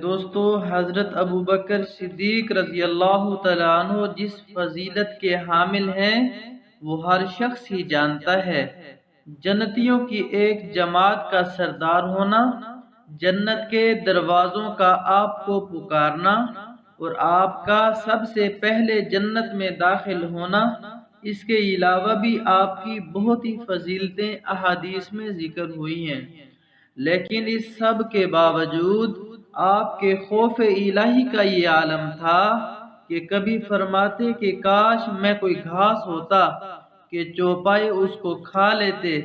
دوستو، حضرت ابوبکر صدیق رضی اللہ تعالیٰ عنہ جس فضیلت کے حامل ہیں وہ ہر شخص ہی جانتا ہے۔ جنتیوں کی ایک جماعت کا سردار ہونا، جنت کے دروازوں کا آپ کو پکارنا اور آپ کا سب سے پہلے جنت میں داخل ہونا، اس کے علاوہ بھی آپ کی بہت ہی فضیلتیں احادیث میں ذکر ہوئی ہیں۔ لیکن اس سب کے باوجود آپ کے خوف الہی کا یہ عالم تھا کہ کبھی فرماتے کہ کاش میں کوئی گھاس ہوتا کہ چوپائے اس کو کھا لیتے،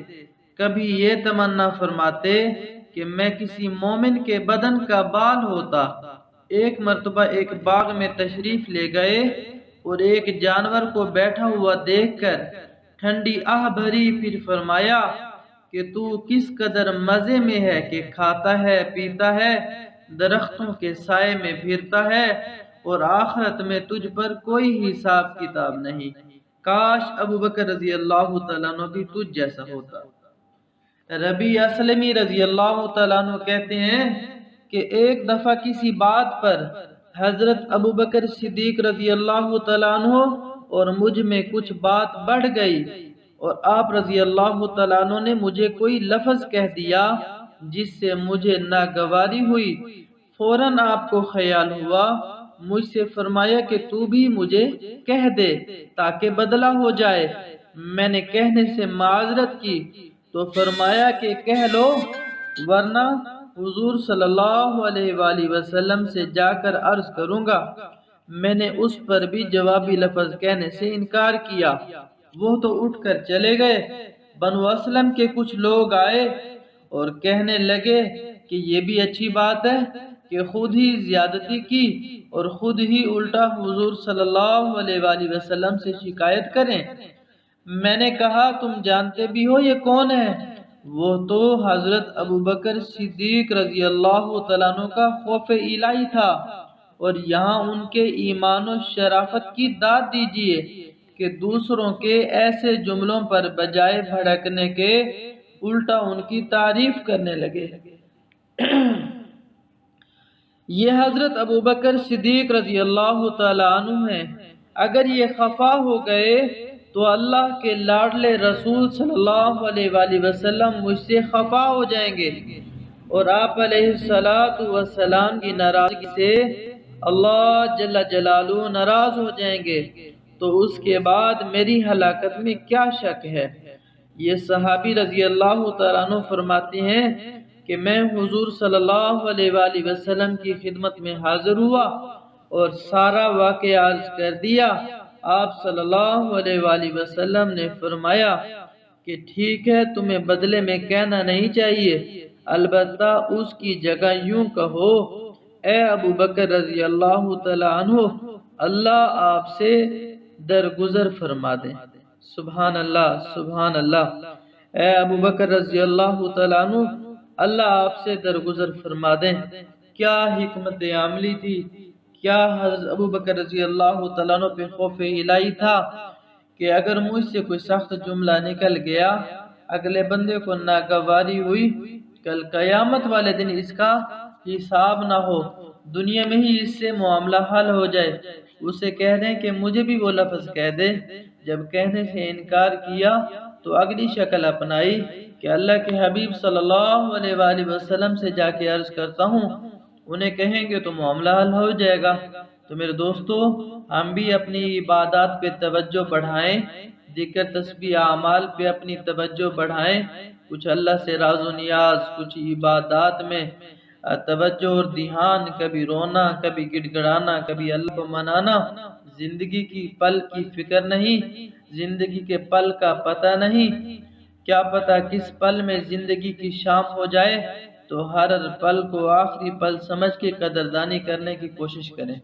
کبھی یہ تمنا فرماتے کہ میں کسی مومن کے بدن کا بال ہوتا۔ ایک مرتبہ ایک باغ میں تشریف لے گئے اور ایک جانور کو بیٹھا ہوا دیکھ کر ٹھنڈی آہ بھری، پھر فرمایا کہ تو کس قدر مزے میں ہے کہ کھاتا ہے، پیتا ہے، درختوں کے سائے میں پھرتا ہے اور آخرت میں تجھ پر کوئی حساب کتاب نہیں۔ کاش ابوبکر رضی اللہ تعالیٰ عنہ بھی تجھ جیسا ہوتا۔ ربیع اسلمی رضی اللہ تعالیٰ عنہ کہتے ہیں کہ ایک دفعہ کسی بات پر حضرت ابوبکر صدیق رضی اللہ تعالیٰ عنہ اور مجھ میں کچھ بات بڑھ گئی اور آپ رضی اللہ تعالیٰ عنہ نے مجھے کوئی لفظ کہہ دیا جس سے مجھے ناگواری ہوئی۔ فوراً آپ کو خیال ہوا، مجھ سے فرمایا کہ تو بھی مجھے کہہ دے تاکہ بدلہ ہو جائے۔ میں نے کہنے سے معذرت کی تو فرمایا کہ کہہ لو، ورنہ حضور صلی اللہ علیہ وآلہ وسلم سے جا کر عرض کروں گا۔ میں نے اس پر بھی جوابی لفظ کہنے سے انکار کیا۔ وہ تو اٹھ کر چلے گئے۔ بنو اسلم کے کچھ لوگ آئے اور کہنے لگے کہ یہ بھی اچھی بات ہے کہ خود ہی زیادتی کی اور خود ہی الٹا حضور صلی اللہ علیہ وآلہ وسلم سے شکایت کریں۔ میں نے کہا تم جانتے بھی ہو یہ کون ہے؟ وہ تو حضرت ابوبکر صدیق رضی اللہ تعالیٰ عنہ کا خوف الہی تھا، اور یہاں ان کے ایمان و شرافت کی داد دیجئے کہ دوسروں کے ایسے جملوں پر بجائے بھڑکنے کے الٹا ان کی تعریف کرنے لگے۔ یہ حضرت ابوبکر صدیق رضی اللہ تعالیٰ عنہ ہیں۔ اگر یہ خفا ہو گئے تو اللہ کے لاڈلے رسول صلی اللہ علیہ وآلہ وسلم مجھ سے خفا ہو جائیں گے اور آپ علیہ السلام کی ناراضگی سے اللہ جل جلالہ ناراض ہو جائیں گے، تو اس کے بعد میری ہلاکت میں کیا شک ہے؟ یہ صحابی رضی اللہ تعالیٰ عنہ فرماتے ہیں کہ میں حضور صلی اللہ علیہ وآلہ وسلم کی خدمت میں حاضر ہوا اور سارا واقعہ عرض کر دیا۔ آپ صلی اللہ علیہ وآلہ وسلم نے فرمایا کہ ٹھیک ہے، تمہیں بدلے میں کہنا نہیں چاہیے، البتہ اس کی جگہ یوں کہو، اے ابوبکر رضی اللہ تعالیٰ عنہ، اللہ آپ سے درگزر فرما دے۔ سبحان اللہ، سبحان اللہ۔ اے ابوبکر رضی اللہ تعالیٰ عنہ، اللہ آپ سے درگزر فرما دیں۔ کیا حکمت عملی تھی، کیا حضرت ابوبکر رضی اللہ تعالیٰ عنہ پہ خوف الہی تھا کہ اگر مجھ سے کوئی سخت جملہ نکل گیا، اگلے بندے کو ناگواری ہوئی، کل قیامت والے دن اس کا حساب نہ ہو، دنیا میں ہی اس سے معاملہ حل ہو جائے۔ اسے کہہ دیں کہ مجھے بھی وہ لفظ کہہ دے۔ جب کہنے سے انکار کیا تو اگلی شکل اپنائی کہ اللہ کے حبیب صلی اللہ علیہ وآلہ وسلم سے جا کے عرض کرتا ہوں، انہیں کہیں گے تو معاملہ حل ہو جائے گا۔ تو میرے دوستو، ہم بھی اپنی عبادات پہ توجہ بڑھائیں، ذکر تسبیح اعمال پہ اپنی توجہ بڑھائیں، کچھ اللہ سے راز و نیاز، کچھ عبادات میں توجہ اور دھیان، کبھی رونا، کبھی گڑ گڑانا، کبھی اللہ کو منانا۔ زندگی کی پل کی فکر نہیں، زندگی کے پل کا پتہ نہیں، کیا پتہ کس پل میں زندگی کی شام ہو جائے، تو ہر پل کو آخری پل سمجھ کے قدردانی کرنے کی کوشش کریں۔